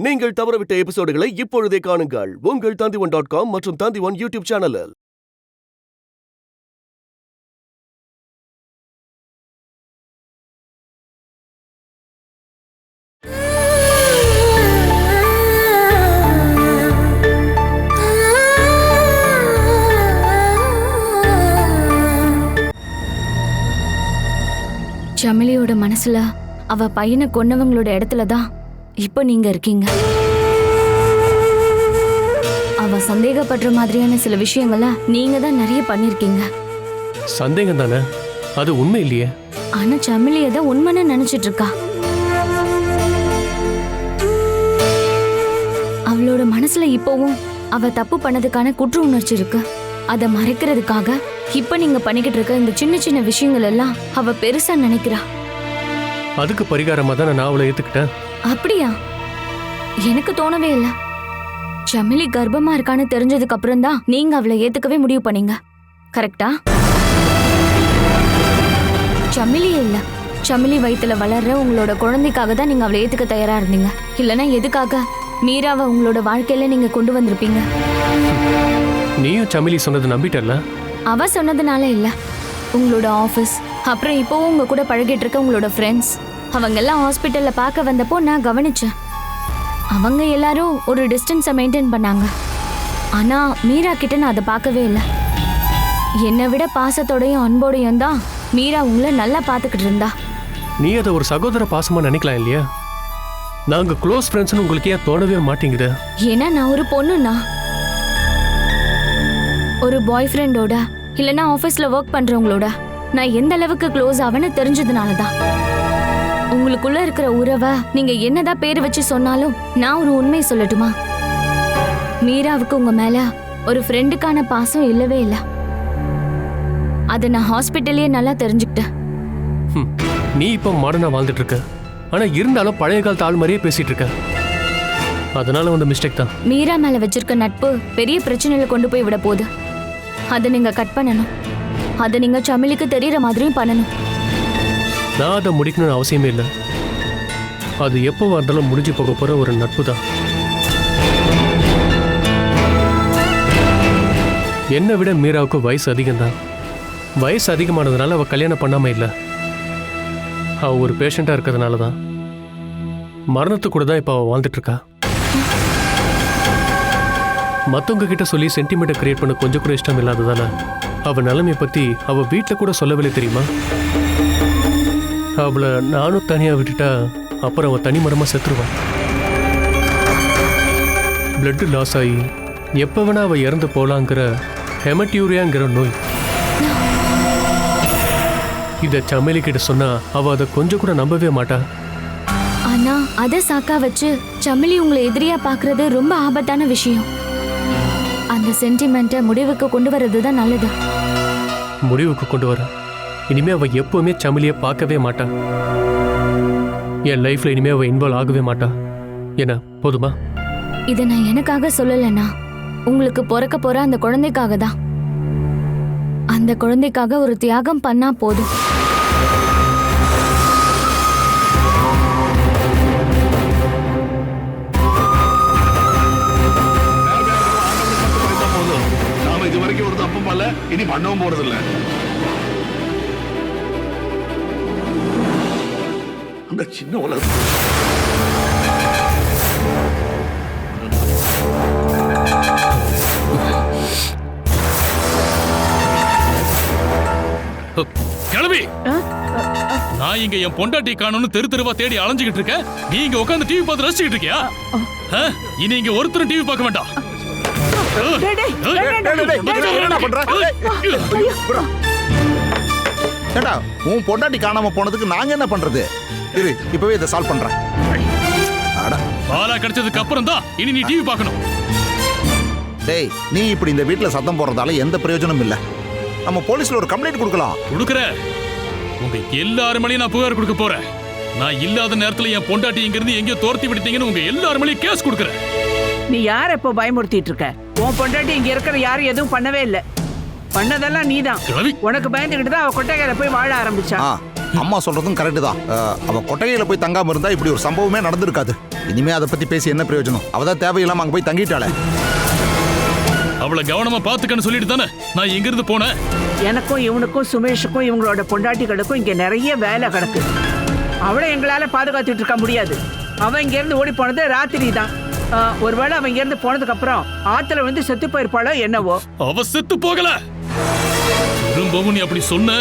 நீங்கள் தவறவிட்ட எபிசோடுகளை இப்பொழுதே காணுங்கள் உங்கள் Tandivan.com மற்றும் Tandivan யூடியூப் சேனலில். ஜமிலியோட மனசுல அவ பையனை கொன்னவங்களோட இடத்துல தான் இப்போ நீங்க இருக்கீங்க. அவ சந்தேகப்படுற மாதிரியான சில விஷயங்கள நீங்க தான் நிறைய பண்ணிருக்கீங்க. சந்தேகம் தானே, அது உண்மை இல்லையே. ஆனா ஜமிலி அதை உண்மைன்னு நினைச்சிட்டு இருக்கா. அவளோட மனசுல இப்பவும் அவ தப்பு பண்ணதுக்கான குற்ற உணர்ச்சி இருக்கு. அதை மறைக்கிறதுக்காக இப்ப நீங்க பண்ணிக்கிட்டு இருக்க இந்த சின்ன சின்ன விஷயங்கள் எல்லாம் அவ பெருசா நினைக்கிறா. அதுக்கு பரிகாரமா தான் நான் அவளை ஏத்துக்கிட்டேன். அப்படியா? எனக்கு தோணவே இல்ல. ஜமிலி கர்ப்பமா இருக்கான்னு தெரிஞ்சதுக்கு அப்புறம் தான் நீங்க அவளை ஏத்துக்கவே முடிவு பண்ணீங்க, கரெக்டா? ஜமிலியே இல்ல, ஜமிலி வயித்துல வளர்ற உங்களோட குழந்தைக்காக தான் நீங்க அவளை ஏத்துக்க தயாரா இருந்தீங்க. இல்லனா எதுக்காக மீராவை உங்களோட வாழ்க்கையில நீங்க கொண்டு வந்திருப்பீங்க? நீயும் ஜமிலி சொன்னது நம்பிட்டல்ல? அவ சொன்னதுனால இல்ல, உங்களோட ஆபீஸ், அப்புறம் இப்போவும் உங்க கூட பழகிட்டு இருக்க உங்களோட ஃப்ரெண்ட்ஸ், அவங்க எல்லாம் ஹாஸ்பிட்டல்ல பார்க்க வந்தப்போ நான் கவனிச்சேன். அவங்க எல்லாரும் ஒரு டிஸ்டன்ஸை மெயின்டைன் பண்ணாங்க. ஆனா மீரா கிட்ட நான் அதை பார்க்கவே இல்லை. என்னை விட பாசத்தோடையும் அன்போடையும் தான் மீரா உங்களை நல்லா பார்த்துக்கிட்டு இருந்தா. நீ அதை ஒரு சகோதர பாசமா நினைக்கலாம் இல்லையா? நாங்க க்ளோஸ் ஃப்ரெண்ட்ஸ்னு உங்களுக்கு ஏன் தோணவே மாட்டேங்குது? ஏன்னா நான் ஒரு பொண்ணுண்ணா. ஒரு பாய் ஃப்ரெண்டோட இல்லைன்னா ஆஃபீஸில் ஒர்க் பண்ணுறவங்களோட நான் எந்த அளவுக்கு க்ளோஸ் ஆவேன்னு தெரிஞ்சதுனால தான். உங்களுக்குள்ள இருக்கிற உறவை நீங்க என்னதான் பேர் வச்சு சொன்னாலும் நான் ஒரு உண்மை சொல்லட்டுமா? மீராவுக்கு உங்க மேல ஒரு ஃப்ரெண்டுக்கான பாசம் இல்லவே இல்லை. அதை நான் ஹாஸ்பிட்டல்லே நல்லா தெரிஞ்சுக்கிட்டேன். நீ இப்போ மாடர்னா வாழ்ந்துட்டு இருக்க, ஆனா இருந்தாலும் பழைய காலத்து ஆள் மாதிரியே பேசிட்டு இருக்க. அதனால வந்த மிஸ்டேக் தான். மீரா மேல வச்சிருக்க நட்பு பெரிய பிரச்சனையில கொண்டு போய் விட போகுது. அதை நீங்க கட் பண்ணணும். அதை நீங்க ஜமிலிக்கு தெரியற மாதிரியும் பண்ணணும். நான் அதை முடிக்கணும்னு அவசியமே இல்லை. அது எப்போ வந்தாலும் முடிஞ்சு போக போற ஒரு நட்பு தான். என்னை விட மீராவுக்கு வயசு அதிகம்தான். வயசு அதிகமானதுனால அவ கல்யாணம் பண்ணாம இல்லை. அவ ஒரு பேஷண்டா இருக்கிறதுனால தான். மரணத்து கூட தான் இப்போ அவ வாழ்ந்துட்டு இருக்கா. மற்றவங்க கிட்ட சொல்லி சென்டிமெண்ட்டை கிரியேட் பண்ண கொஞ்சம் கூட இஷ்டம் இல்லாததால அவ நிலைமையை பத்தி அவ வீட்டில் கூட சொல்லவில்லை தெரியுமா? அவளை நானும் தனியா விட்டுட்டா அப்புறம் அவ தனிமரமா செத்துருவான். பிளட் லாஸ் ஆகி எப்ப வேணா அவ இறந்து போலாங்கிற ஹெமட்யூரியாங்கிற நோய். இத ஜமிலி கிட்ட சொன்னா அவ அதை கொஞ்சம் கூட நம்பவே மாட்டா. ஆனா அதை சாக்கா வச்சு ஜமிலி உங்களை எதிரியா பாக்குறது ரொம்ப ஆபத்தான விஷயம். அந்த சென்டிமெண்ட்டை முடிவுக்கு கொண்டு வர்றது தான் நல்லது. முடிவுக்கு கொண்டு வர இனிமே அவ எப்பவுமே ஜமிலியை பார்க்கவே மாட்டா. என் லைஃப்ல இனிமே அவ இன்வால்வ் ஆகவே மாட்டா. என்ன போதுமா? இதை நான் எனக்காக சொல்லலைன்னா உங்களுக்கு பிறக்க போற அந்த குழந்தைக்காக தான். அந்த குழந்தைக்காக ஒரு தியாகம் பண்ணா போதும். நாம இது வரைக்கும் ஒரு தப்பும் பண்ணல, இனி பண்ணவும் போறதில்லை. அந்த சின்ன உலகம் கிளம்பி. நான் இங்க என் பொண்டாட்டி காணும்னு தெரு தெருவா தேடி அலைஞ்சுக்கிட்டு இருக்கேன். நீ இங்க உட்கார்ந்து டிவி பார்த்து ரசிச்சுக்கிட்டு இருக்கியா? இனி இங்க ஒருத்தரும் டிவி பார்க்க வேண்டாம். உன் பொண்டாட்டி காணாம போனதுக்கு நாங்க என்ன பண்றது? இரு, இப்பவே இதை சால்வ் பண்றேன். பாலா கிடைச்சதுக்கு அப்புறம் தான் இனி நீ டிவி பார்க்கணும். டேய், நீ இப்படி இந்த வீட்டுல சத்தம் போடுறதால எந்த பிரயோஜனமும் இல்ல. நம்ம போலீஸ்ல ஒரு கம்ப்ளைண்ட் கொடுக்கலாம். கொடுக்கற உங்க எல்லாரும் மேலயும் நான் புகார் கொடுக்க போறேன். நான் இல்லாத நேரத்துல என் பொண்டாட்டி இங்க இருந்து எங்கேயோ தோர்த்தி விட்டீங்கன்னு உங்க எல்லாரும் மேலயும் கேஸ் கொடுக்கறேன். நீ யார எப்போ பயமுறுத்திட்டு இருக்க? உன் பொண்டாட்டி இங்க இருக்கிற யாரும் எதுவும் பண்ணவே இல்லை. பண்ணதெல்லாம் நீதான். உனக்கு பயந்துகிட்டு தான் அவ கொட்டையில போய் வாழ ஆரம்பிச்சா. அம்மா சொல்றதும் கரெக்ட் தான். அவ கொட்டையில போய் தங்காம இருந்தா இப்படி ஒரு சம்பவமே நடந்திருக்காது. இனிமே அதை பத்தி பேசி என்ன பிரயோஜனம்? அவதான் தேவையில்லாம அங்க போய் தங்கிட்டாளே. அவளை கவனமா பாத்துக்கன்னு சொல்லிட்டு தானே நான் இங்க இருந்து போனேன். எனக்கும் இவனுக்கும் சுமேஷுக்கும் இவங்களோட பொண்டாட்டிகளுக்கும் இங்க நிறைய வேலை கிடக்கு. அவளை எங்களால பாதுகாத்துட்டு இருக்க முடியாது. அவன் இங்க இருந்து ஓடி போனது ராத்திரி தான். ஒருவேளை அவன் இங்க இருந்து போனதுக்கு அப்புறம் ஆத்துல வந்து செத்து போயிருப்பாளோ என்னவோ. அவ செத்து போகல. திரும்பவும் நீ அப்படி சொன்ன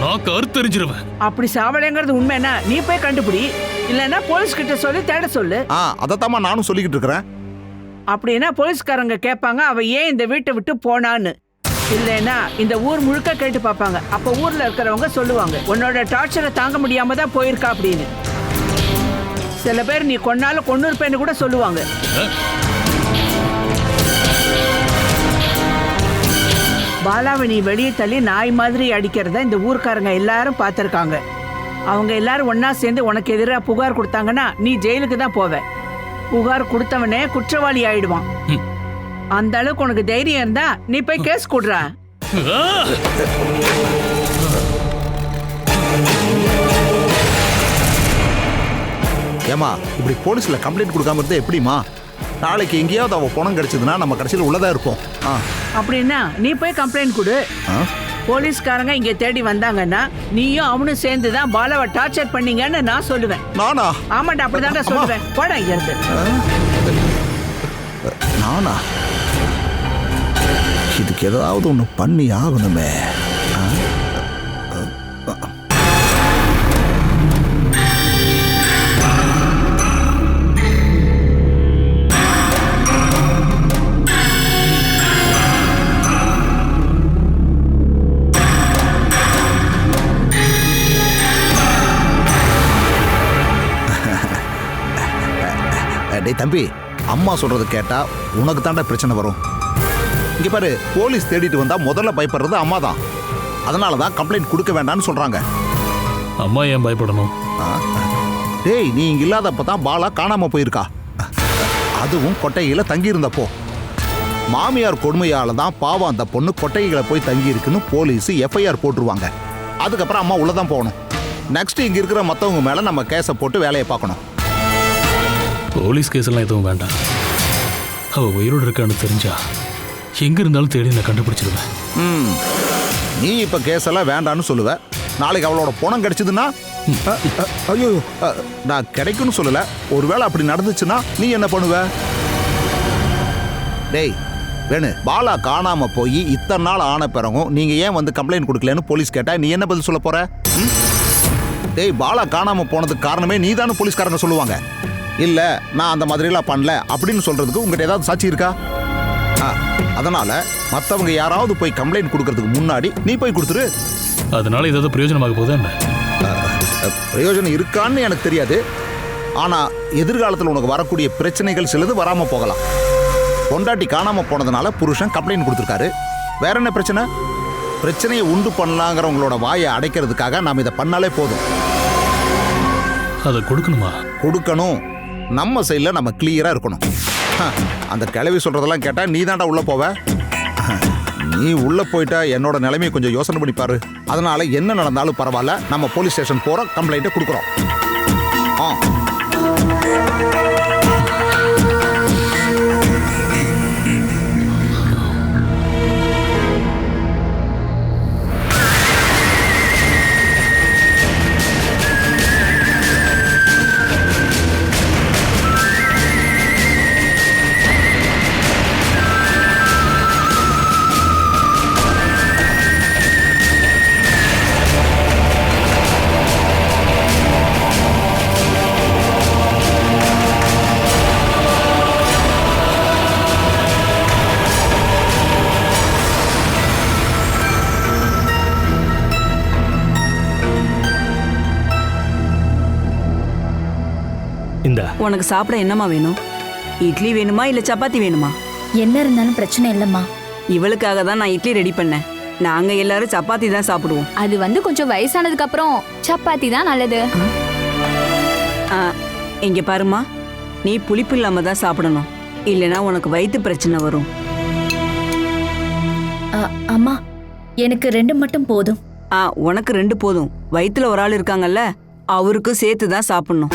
நாக்கு அறுத்தறிஞ்சிருவேன். அப்படி சாவலைங்கிறது உண்மைன்னா நீ போய் கண்டுபிடி, இல்லைன்னா போலீஸ் கிட்ட சொல்லி தேட சொல்லு. அதைத்தாம்மா நானும் சொல்லிக்கிட்டு இருக்கிறேன். அப்படின்னா போலீஸ்காரங்க கேட்பாங்க அவ ஏன் இந்த வீட்டை விட்டு போனான்னு. இல்லைன்னா இந்த ஊர் முழுக்க கேட்டு பார்ப்பாங்க. அப்ப ஊர்ல இருக்கிறவங்க சொல்லுவாங்க உன்னோட டார்ச்சரை தாங்க முடியாம தான் போயிருக்கா அப்படின்னு. சில பேர் நீ கொன்னாலும் கொன்னுருப்பேன்னு கூட சொல்லுவாங்க. பாலாவை நீ வெளியே தள்ளி நாய் மாதிரி அடிக்கிறத இந்த ஊர்க்காரங்க எல்லாரும் பார்த்துருக்காங்க. அவங்க எல்லாரும் ஒன்னா சேர்ந்து உனக்கு எதிராக புகார் கொடுத்தாங்கன்னா நீ ஜெயிலுக்கு தான் போவ. புகார் கொடுத்தவனே குற்றவாளி ஆயிடுவான். அந்த அளவுக்கு உனக்கு தைரியம் இருந்தா நீ போய் கேஸ் கொடுறா. ஏமா இப்படி போலீஸ்ல கம்ப்ளைண்ட் கொடுக்காம இருந்தா எப்படிமா? நாளைக்கு எங்கேயாவது அவ பணம் கிடைச்சதுன்னா நம்ம கடைசியில் உள்ளதா இருப்போம். அப்படின்னா நீ போய் கம்ப்ளைண்ட் கொடு. போலீஸ்காரங்க இங்க தேடி வந்தாங்கன்னா நீயும் அவனும் சேர்ந்து தான் பாலாவை டார்ச்சர் பண்ணீங்கன்னு நான் சொல்லுவேன். நானா? ஆமாண்டா, அப்படிதான்டா சொல்லுவேன். போடா இங்க இருந்து. நானா? இதுக்கு ஏதாவது ஒண்ணு பண்ணி ஆகணுமே. டேய் தம்பி, அம்மா சொல்றது கேட்டா உனக்கு தாண்டா பிரச்சனை வரும். இங்க பாரு, போலீஸ் தேடிட்டு வந்தா முதல்ல பயப்படுறது அம்மா தான். அதனால தான் கம்ப்ளைண்ட் கொடுக்க வேண்டாம்னு சொல்றாங்க. அம்மா ஏன் பயப்படணும்? டேய், நீ இங்க இல்லாதப்ப தான் பாலா காணாம போயிருக்கா. அதுவும் கொட்டையில தங்கி இருந்தப்போ. மாமியார் கொடுமையால தான் பாவம் அந்த பொண்ணு கொட்டைகளை போய் தங்கி இருக்குன்னு போலீஸ் எஃப்ஐஆர் போட்டுருவாங்க. அதுக்கப்புறம் அம்மா உள்ளதான் போகணும். நெக்ஸ்ட் இங்க இருக்கிற மத்தவங்க மேல நம்ம கேஸை போட்டு வேலையை பார்க்கணும். போலீஸ் கேஸ் எல்லாம் எதுவும் வேண்டாம். அவ உயிரோடு இருக்கான்னு தெரிஞ்சா எங்க இருந்தாலும் தேடி நான் கண்டுபிடிச்சிருவேன். நீ இப்ப கேஸ் எல்லாம் வேண்டான்னு சொல்லுவ. நாளைக்கு அவளோட பணம் கிடைச்சதுன்னா ஐயோ, நான் கிடைக்கும்னு சொல்லல. ஒருவேளை அப்படி நடந்துச்சுன்னா நீ என்ன பண்ணுவ? டேய் வேணு, பாலா காணாம போய் இத்தனை நாள் ஆன பிறகும் நீங்க ஏன் வந்து கம்ப்ளைண்ட் கொடுக்கலன்னு போலீஸ் கேட்டா நீ என்ன பதில் சொல்ல போற? டேய், பாலா காணாம போனதுக்கு காரணமே நீ தானே போலீஸ்காரங்க சொல்லுவாங்க. இல்ல நான் அந்த மாதிரிலாம் பண்ணல அப்படின்னு சொல்றதுக்கு உங்ககிட்ட ஏதாவது சாட்சி இருக்கா? அதனால மற்றவங்க யாராவது போய் கம்ப்ளைண்ட் கொடுக்கறதுக்கு முன்னாடி நீ போய் கொடுத்துரு. அதனால ஏதாவது பிரயோஜனமாக போகுது என்ன? பிரயோஜனம் இருக்கான்னு எனக்கு தெரியாது. ஆனா எதிர்காலத்தில் உனக்கு வரக்கூடிய பிரச்சனைகள் சிலது வராம போகலாம். பொண்டாட்டி காணாம போனதுனால புருஷன் கம்ப்ளைண்ட் கொடுத்துருக்காரு. வேற என்ன பிரச்சனை? பிரச்சனையை உண்டு பண்ணலாங்கிறவங்களோட வாயை அடைக்கிறதுக்காக நாம் இதை பண்ணாலே போதும். அதை கொடுக்கணுமா? கொடுக்கணும். நம்ம சைடில் நம்ம கிளியரா இருக்கணும். அந்த கிளவி சொல்றதெல்லாம் கேட்டா நீ தாண்டா உள்ள போவ. நீ உள்ள போயிட்டா என்னோட நிலைமையை கொஞ்சம் யோசனை பண்ணி பாரு. அதனால என்ன நடந்தாலும் பரவாயில்ல, நம்ம போலீஸ் ஸ்டேஷன் போறோம், கம்ப்ளைண்ட்டை கொடுக்குறோம். உனக்கு சாப்பிட என்னமா வேணும்? இட்லி வேணுமா இல்ல சப்பாத்தி வேணுமா? என்ன இருந்தாலும் பிரச்சனை இல்லம்மா. இவளுக்காக தான் நான் இட்லி ரெடி பண்ணேன். நாங்க எல்லாரும் சப்பாத்தி தான் சாப்பிடுவோம். அது கொஞ்சம் வயசானதுக்கு அப்புறம் சப்பாத்தி தான் நல்லது. இங்க பாருமா, நீ புளிப்பு இல்லாம தான் சாப்பிடணும். இல்லனா உனக்கு வயிற்று பிரச்சனை வரும். அம்மா, எனக்கு 2 மட்டும் போதும். உனக்கு 2 போதும். வயிற்றுல ஒரு ஆள் இருக்காங்கல்ல, அவருக்கும் சேர்த்து தான் சாப்பிடணும்.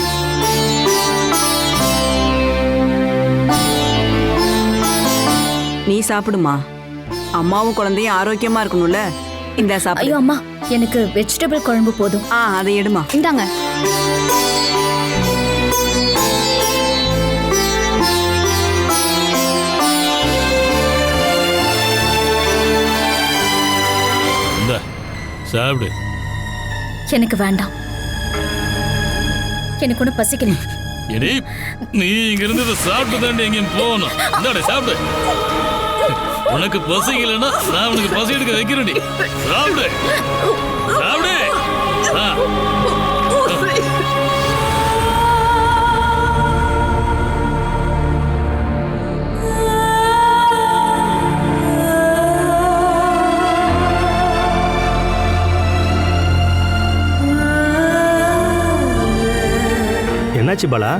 நீ சாப்பிடுமா. அம்மாவும் குழந்தையும் ஆரோக்கியமா இருக்கணும்ல. இந்த சாப்பிடு. ஐயோ அம்மா, எனக்கு வெஜிடபிள் குழம்பு போதும். அதை எடுமா. இந்தாங்க. இந்த சாப்பிடு. எனக்கு வேண்டாம். எனக்கு ஒன்றும் பசிக்கல. எடி, நீ இங்க இருந்து இதை சாப்பிட்டு தாண்டி எங்கேயும் போகணும். இந்தாடே சாப்பிடு. உனக்கு பசிக்கலன்னா நான் உனக்கு பசி எடுக்க வைக்கிறேன்டி. சாப்பிடு சாப்பிடு. என்னாச்சு பாலா?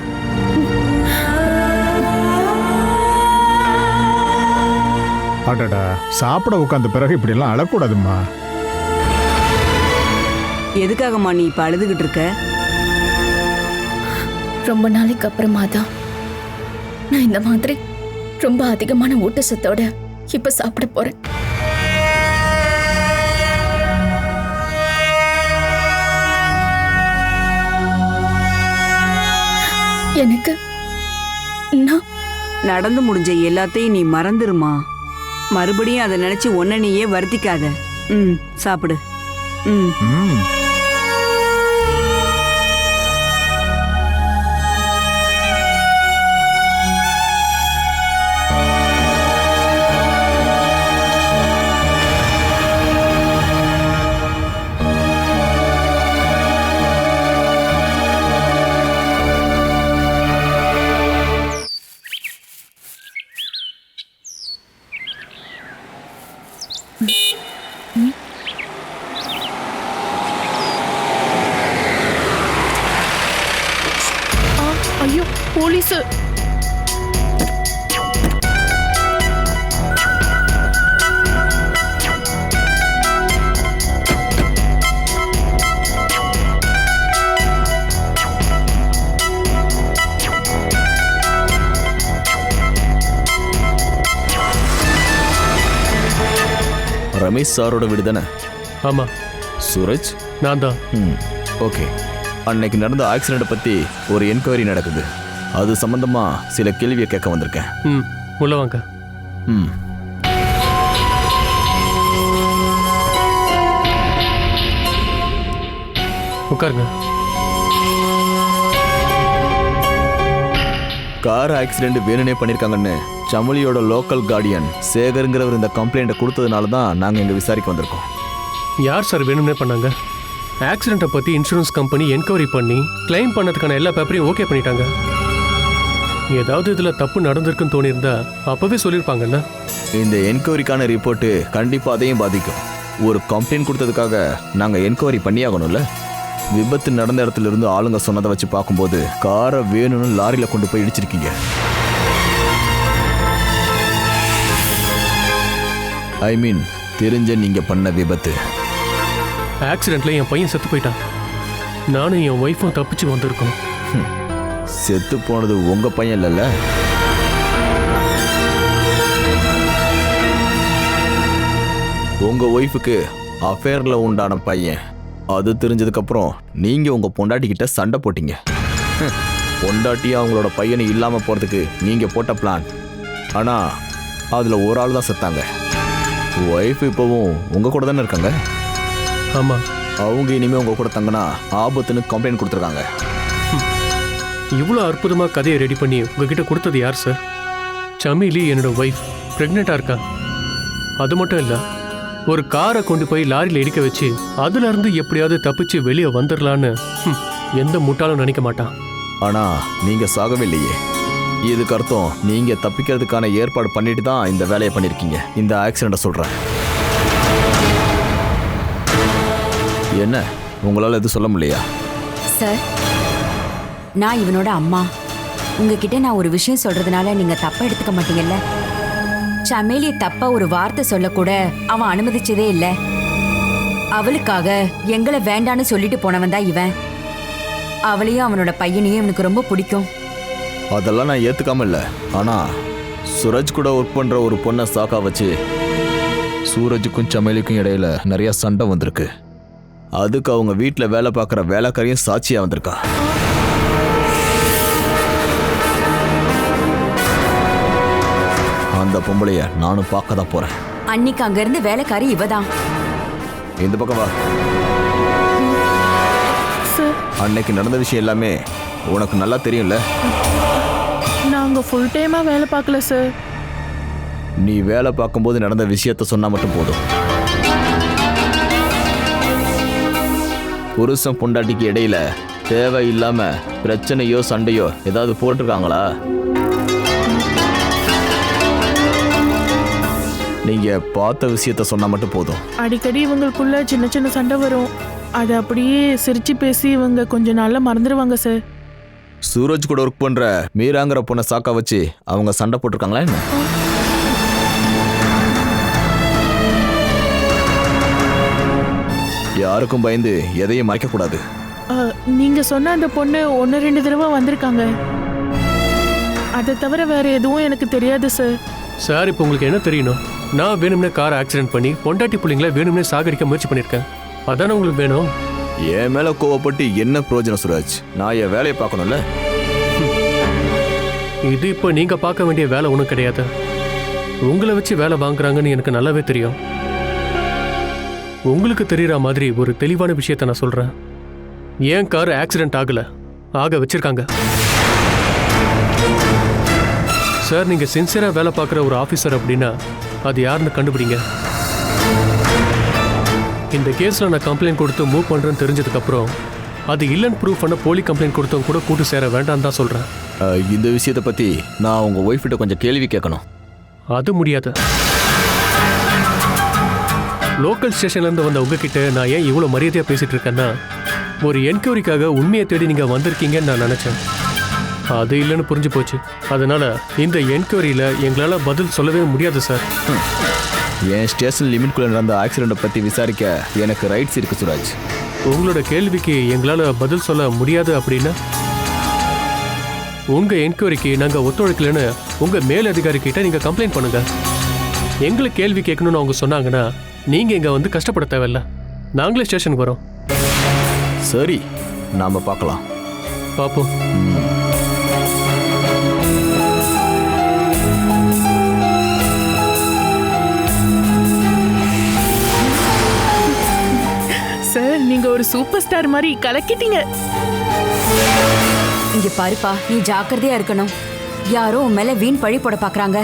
அடடா, சாப்பிட உட்காந்த பிறகு இப்படிலாம் அழக்கூடாதும்மா. எதுக்காகம்மா நீ இப்ப அழுதுகிட்டு இருக்க? ரொம்ப நாளைக்கு அப்புறமா தான் நான் இந்த மாதிரி ரொம்ப அதிகமான ஊட்டச்சத்தோட இப்ப சாப்பிட போறேன். எனக்கு நடந்து முடிஞ்ச எல்லாத்தையும் நீ மறந்துருமா. மறுபடியும் அதை நினைச்சு ஒன்ன நீயே வருத்திக்காத. சாப்பிடு. ஐயோ, போலீஸ்! ரமேஷ் சாரோட வீடு தானே? ஆமா. சூரஜ்? நான் தான். ஓகே. அன்னைக்கு நடந்த ஆக்சிடென்ட் பத்தி ஒரு என்கொயரி நடக்குது. அது சம்பந்தமா சில கேள்வியை கேட்க வந்திருக்கேன். உள்ள வாங்க. உட்காருங்க. கார் ஆக்சிடென்ட் வேணுனே பண்ணிருக்காங்கன்னு சமலியோட லோக்கல் கார்டியன் சேகருங்கிறவர் இந்த கம்ப்ளைண்ட்டை கொடுத்ததுனால தான் நாங்கள் இங்கே விசாரிக்க வந்திருக்கோம். யார் சார் வேணும்னே பண்ணாங்க? ஆக்சிடென்ட்டை பற்றி இன்சூரன்ஸ் கம்பெனி என்கொயரி பண்ணி கிளைம் பண்ணதுக்கான எல்லா பேப்பரையும் ஓகே பண்ணிட்டாங்க. ஏதாவது இதில் தப்பு நடந்திருக்குன்னு தோணியிருந்தா அப்போவே சொல்லியிருப்பாங்கல்ல. இந்த என்கொயரிக்கான ரிப்போர்ட்டு கண்டிப்பாக அதையும் பாதிக்கும். ஒரு கம்ப்ளைண்ட் கொடுத்ததுக்காக நாங்கள் என்கொயரி பண்ணியாகணும்ல. விபத்து நடந்த இடத்துல இருந்து ஆளுங்க சொன்னதை வச்சு பார்க்கும்போது காரை வேணும்னு லாரியில் கொண்டு போய் இடிச்சிருக்கீங்க. ஐ மீன், தெரிஞ்ச நீங்கள் பண்ண விபத்து. ஆக்சிடென்ட்ல என் பையன் செத்து போயிட்டான். நானும் என் ஒய்ஃபும் தப்பிச்சு வந்திருக்கோம். செத்து போனது உங்க பையன் இல்லைல்ல? உங்க ஒய்ஃபுக்கு அஃபேர்ல உண்டான பையன். அது தெரிஞ்சதுக்கப்புறம் நீங்க உங்க பொண்டாட்டிக்கிட்ட சண்டை போட்டீங்க. பொண்டாட்டியா அவங்களோட பையனை இல்லாம போறதுக்கு நீங்க போட்ட பிளான். ஆனா அதுல ஒரு ஆள் தான் செத்தாங்க. ஒய்ஃப் இப்பவும் உங்க கூட தானே இருக்காங்க? ஆமா. அவங்க இனிமே உங்க கூட தங்கினா ஆபத்துன்னு கம்ப்ளைண்ட் கொடுத்துருக்காங்க. இவ்வளோ அற்புதமாக கதையை ரெடி பண்ணி உங்ககிட்ட கொடுத்தது யார் சார்? சமீலி என்னோட ஒய்ஃப் ப்ரெக்னெண்ட்டாக இருக்கா. அது மட்டும் இல்லை, ஒரு காரை கொண்டு போய் லாரியில் இடிக்க வச்சு அதுலேருந்து எப்படியாவது தப்பிச்சு வெளியே வந்துடலான்னு எந்த முட்டாளும் நினைக்க மாட்டான். ஆனால் நீங்கள் சாகவே இல்லையே. இதுக்கு அர்த்தம் நீங்கள் தப்பிக்கிறதுக்கான ஏற்பாடு பண்ணிட்டு தான் இந்த வேலையை பண்ணியிருக்கீங்க. இந்த ஆக்சிடெண்ட்டை சொல்கிறேன். என்ன, உங்களால் எதுவும் சொல்ல முடியலையா? சார், நான் இவனோட அம்மா. உங்ககிட்ட நான் ஒரு விஷயம் சொல்றதுனால நீங்க தப்பா எடுத்துக்க மாட்டீங்கல்ல? சமேலி தப்பா ஒரு வார்த்தை சொல்லக்கூட அவன் அனுமதிச்சதே இல்லை. அவளுக்காக எங்களை வேண்டான்னு சொல்லிட்டு போனவன் தான் இவன். அவளையும் அவனோட பையனையும் எனக்கு ரொம்ப பிடிக்கும். அதெல்லாம் நான் ஏற்றுக்காம இல்லை. ஆனால் சூரஜ் கூட ஒர்க் பண்ற ஒரு பொண்ணை சாக்கா வச்சு சூரஜுக்கும் சமையலுக்கும் இடையில நிறைய சண்டை வந்திருக்கு. அதுக்கு அவங்க வீட்டில் வேலை பார்க்குற வேலைக்காரியும் சாட்சியா வந்திருக்கா. அந்த பொம்பளைய நானும் பார்க்க தான் போறேன். அன்னைக்கு அங்க இருந்து வேலைக்காரி இவதான். இந்த பக்கம் வா. அன்னைக்கு நடந்த விஷயம் எல்லாமே உனக்கு நல்லா தெரியும்ல. நாங்க ஃபுல் டைமா வேலை பார்க்கல சார். நீ வேலை பார்க்கும்போது நடந்த விஷயத்த சொன்னா மட்டும் போதும். புருஷன் பொண்டாட்டிக்கு இடையில தேவையில்லாம பிரச்சனையோ சண்டையோ ஏதாவது போட்டிருக்காங்களா? நீங்க பார்த்த விஷயத்த சொன்னா மட்டும் போதும். அடிக்கடி இவங்களுக்குள்ள சின்ன சின்ன சண்டை வரும். அதை அப்படியே சிரிச்சு பேசி இவங்க கொஞ்ச நாள்ல மறந்துடுவாங்க சார். சூரஜ் கூட ஒர்க் பண்ற மீராங்கிற பொண்ணை சாக்கா வச்சு அவங்க சண்டை போட்டிருக்காங்களா என்ன? யாருக்கும் பயந்து எதையும் மறைக்க கூடாது. நீங்க சொன்ன அந்த பொண்ணு 1-2 தடவை வந்திருக்காங்க. அதை தவிர வேற எதுவும் எனக்கு தெரியாது சார். சார் இப்போ உங்களுக்கு என்ன தெரியணும்? நான் வேணும்னே கார் ஆக்சிடென்ட் பண்ணி பொண்டாட்டி பிள்ளைங்களை வேணும்னே சாகடிக்க முயற்சி பண்ணியிருக்கேன். அதானே உங்களுக்கு வேணும்? என் மேல கோவப்பட்டு என்ன பிரயோஜனம் சூரஜ்? நான் என் வேலையை பார்க்கணும்ல. இது இப்போ நீங்க பார்க்க வேண்டிய வேலை ஒன்றும் கிடையாது. உங்களை வச்சு வேலை வாங்குறாங்கன்னு எனக்கு நல்லாவே தெரியும். உங்களுக்கு தெரியற மாதிரி ஒரு தெளிவான விஷயத்த நான் சொல்றேன். ஏன் கார் ஆக்சிடென்ட் ஆக வச்சிருக்காங்க. சார், நீங்க சின்சியரா வேலை பார்க்குற ஒரு ஆஃபீஸர் அப்படின்னா அது யாருன்னு கண்டுபிடிங்க. இந்த கேஸ்ல நான் கம்ப்ளைண்ட் கொடுத்து மூவ் பண்றேன்னு தெரிஞ்சதுக்கு அப்புறம் அது இல்லைன்னு ப்ரூவ் பண்ண போலி கம்ப்ளைண்ட் கொடுத்தவங்க கூட கூட்டு சேர வேண்டாம் தான் சொல்றேன். இந்த விஷயத்தை பத்தி நான் உங்க ஒய்ஃப் கிட்ட கொஞ்சம் கேள்வி கேட்கணும். அது முடியாது. லோக்கல் ஸ்டேஷன்ல இருந்து வந்த உங்ககிட்ட நான் ஏன் இவ்வளவு மரியாதையா பேசிட்டு இருக்கேன்னா, ஒரு என்கொயரிக்காக உண்மையை தேடி நீங்க வந்திருக்கீங்கன்னு நான் நினைச்சேன். அது இல்லைன்னு புரிஞ்சு போச்சு. அதனால இந்த என்கொயரியில எங்களால பதில் சொல்லவே முடியாது சார். என் ஸ்டேஷன் லிமிட்குள்ள நடந்த ஆக்சிடென்ட்டை பத்தி விசாரிக்க எனக்கு ரைட்ஸ் இருக்கு சூரஜ். உங்களோட கேள்விக்கு எங்களால பதில் சொல்ல முடியாது அப்படின்னா உங்க என்கொயரிக்கு நாங்க ஒத்துழைக்கலன்னு உங்க மேல் அதிகாரி கிட்ட நீங்க கம்ப்ளைண்ட் பண்ணுங்க. எங்களை கேள்வி கேட்கணும்னு அவங்க சொன்னாங்கன்னா நீங்க இங்க வந்து கஷ்டப்பட தேவையில்ல. நாங்களே ஸ்டேஷனுக்கு வரோம். சரி, நாம பார்க்கலாம். பார்ப்போம். சார், நீங்க ஒரு சூப்பர் ஸ்டார் மாதிரி கலக்கிட்டீங்க. இங்க பாருப்பா, நீ ஜாக்கிரதையா இருக்கணும். யாரோ உன் மேல வீண் பழி போட பாக்குறாங்க.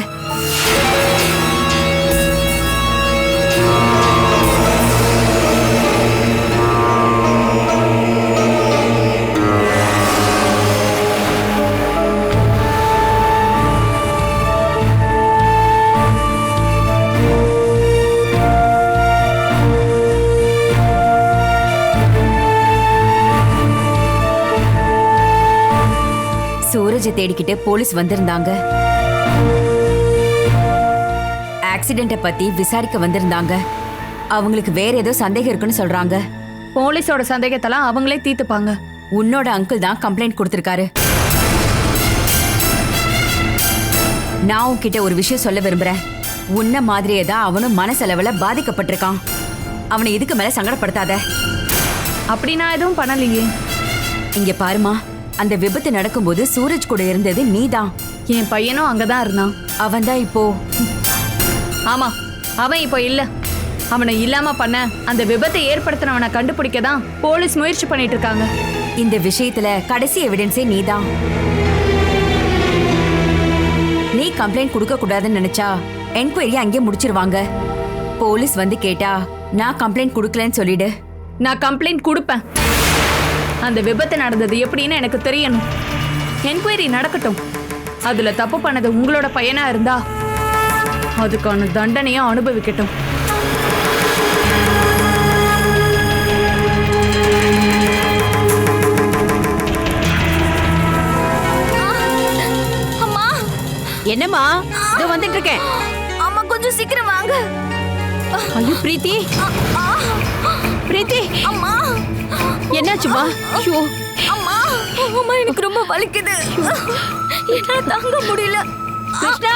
சூரஜை தேடிக்கிட்டு போலீஸ் வந்திருந்தாங்க. ஆக்சிடென்ட்டை பத்தி விசாரிக்க வந்திருந்தாங்க. அவங்களுக்கு வேற ஏதோ சந்தேகம் இருக்குன்னு சொல்றாங்க. போலீஸோட சந்தேகத்தெல்லாம் அவங்களே தீர்த்துப்பாங்க. உன்னோட அங்கிள் தான் கம்ப்ளைண்ட் கொடுத்திருக்காரு. நான் உன்கிட்ட ஒரு விஷயம் சொல்ல விரும்புறேன். உன்ன மாதிரியே தான் அவனும் மனசளவுல பாதிக்கப்பட்டிருக்கான். அவனை இதுக்கு மேல சங்கடப்படுத்தாத. அப்படி நான் எதுவும் பண்ணலையே. இங்க பாருமா, அந்த விபத்து நடக்கும்போது சூரஜ் கூட இருந்தது நீதான். என் பையனும் அங்கதான் இருந்தான். அவன் தான் இப்போ. ஆமா, அவன் இப்போ இல்ல. அவனை இல்லாம பண்ண அந்த விபத்தை ஏற்படுத்தினவனை கண்டுபிடிக்க தான் போலீஸ் முயற்சி பண்ணிட்டு இருக்காங்க. இந்த விஷயத்துல கடைசி எவிடன்ஸே நீதான். நீ கம்ப்ளைண்ட் கொடுக்க கூடாதுன்னு நினைச்சா என்கொயரி அங்கே முடிச்சிருவாங்க. போலீஸ் வந்து கேட்டா நான் கம்ப்ளைண்ட் கொடுக்கலன்னு சொல்லிடு. நான் கம்ப்ளைண்ட் கொடுப்பேன். அந்த விபத்து நடந்தது எப்படின்னு எனக்கு தெரியணும். என்கொயரி நடக்கட்டும். அதுல தப்பு பண்ணது உங்களோட பையனா இருந்தா அதுக்கான தண்டனையும் அனுபவிக்கட்டும். அம்மா, என்னம்மா? இதோ வந்துட்டு இருக்கேன். அம்மா கொஞ்சம் சீக்கிரம் வாங்க. ஐயோ பிரீத்தி, பிரீத்தி, அம்மா என்னாச்சுமா? ஐயோ அம்மா, அம்மா எனக்கு ரொம்ப வலிக்குது. என்னால தாங்க முடியல. கிருஷ்ணா,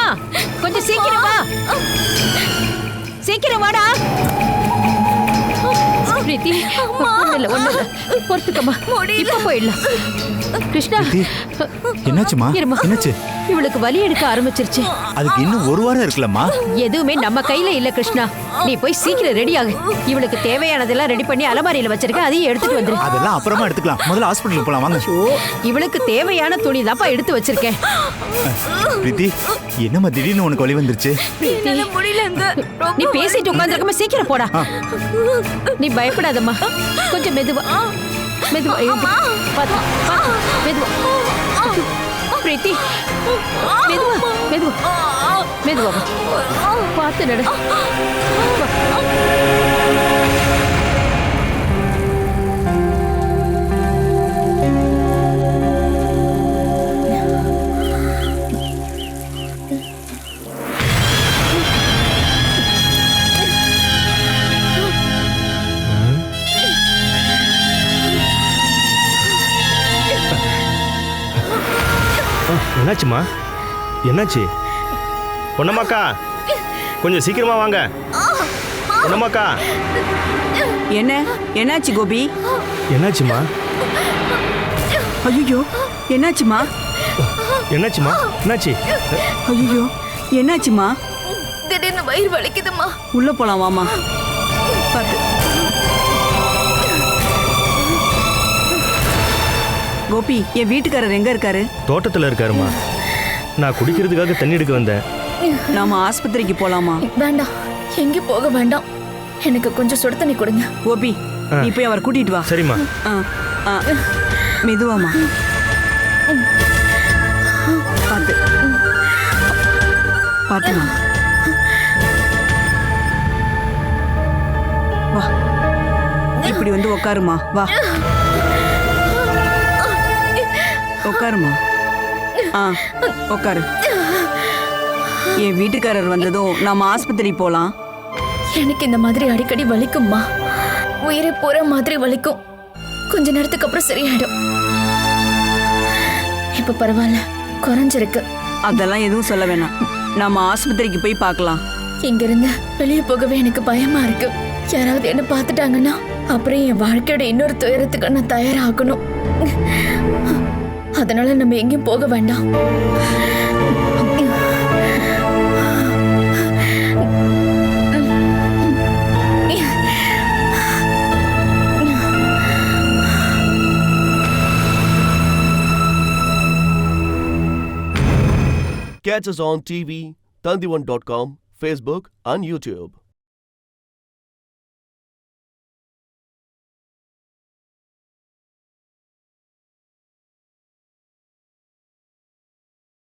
சீக்கிரம் வாடா பிரீத்தி ஒண்ணு இல்ல பொறுத்துக்கம்மா இப்ப போயிடலாம் கிருஷ்ணா என்னாச்சுமா இருமா. என்னாச்சு இவளுக்கு வலி எடுக்க ஆரம்பிச்சிருச்சு அதுக்கு இன்னும் ஒரு வாரம் இருக்குல்லம்மா எதுவுமே நம்ம கையில இல்ல கிருஷ்ணா நீ போய் சீக்கிரம் ரெடி ஆகு இவளுக்கு தேவையானதெல்லாம் ரெடி பண்ணி அலமாரியில வச்சிருக்க அதையும் எடுத்துட்டு வந்துரு அதெல்லாம் அப்புறமா எடுத்துக்கலாம் முதல்ல ஹாஸ்பிட்டலுக்கு போலாம் வாங்க இவளுக்கு தேவையான துணி தான்ப்பா எடுத்து வச்சிருக்கேன் பிரீத்தி என்னம்மா திடீர்னு உனக்கு வலி வந்துருச்சு நீ பேசிட்டு உட்காந்துருக்கமா சீக்கிரம் போடா நீ பயப்படாதம்மா கொஞ்சம் மெதுவா மெதுவா பாத்து மெதுவா பிரீத்தி மெதுவா மெதுவா மெதுவா பார்த்து நட என்னாச்சுமா என்னாச்சு பொன்னம்மாக்கா கொஞ்சம் சீக்கிரமா வாங்க பொன்னம்மாக்கா என்னாச்சு கோபி என்னாச்சுமா ஐயோ என்னாச்சுமா என்னாச்சுமா என்னாச்சு ஐயோ என்னாச்சுமா திடீர்னு வயிறு வலிக்குதுமா உள்ள போலாம் வாமா பார்த்து கோபி என் வீட்டுக்காரர் எங்க இருக்காரு தோட்டத்துல இருக்காருமா நான் குடிக்கிறதுக்காக தண்ணி எடுக்க வந்தேன் நாம ஆஸ்பத்திரிக்கு போலாமா வேண்டாம் எங்க போக வேண்டாம் எனக்கு கொஞ்சம் சுடு தண்ணி கொடுங்க கோபி நீ போய் அவர் கூட்டிட்டு வா சரிம்மா மெதுவாமா பார்த்து பார்த்துமா வா இப்படி வந்து உக்காருமா வா உட்காருமா உட்காரு என் வீட்டுக்காரர் வந்ததும் நாம ஆஸ்பத்திரி போலாம் எனக்கு இந்த மாதிரி அடிக்கடி வலிக்கும்மா உயிரை போற மாதிரி வலிக்கும் கொஞ்ச நேரத்துக்கு அப்புறம் சரியாயிடும் இப்ப பரவாயில்ல குறைஞ்சிருக்கு அதெல்லாம் எதுவும் சொல்ல வேணாம் நாம ஆஸ்பத்திரிக்கு போய் பார்க்கலாம் இங்க இருந்து வெளியே போகவே எனக்கு பயமா இருக்கு யாராவது என்ன பார்த்துட்டாங்கன்னா அப்புறம் என் வாழ்க்கையோட இன்னொரு துயரத்துக்கு நான் தயாராகணும் அதனால நம்ம எங்கேயும் போக வேண்டாம் Catch us on TV, Tandivan.com, Facebook and YouTube.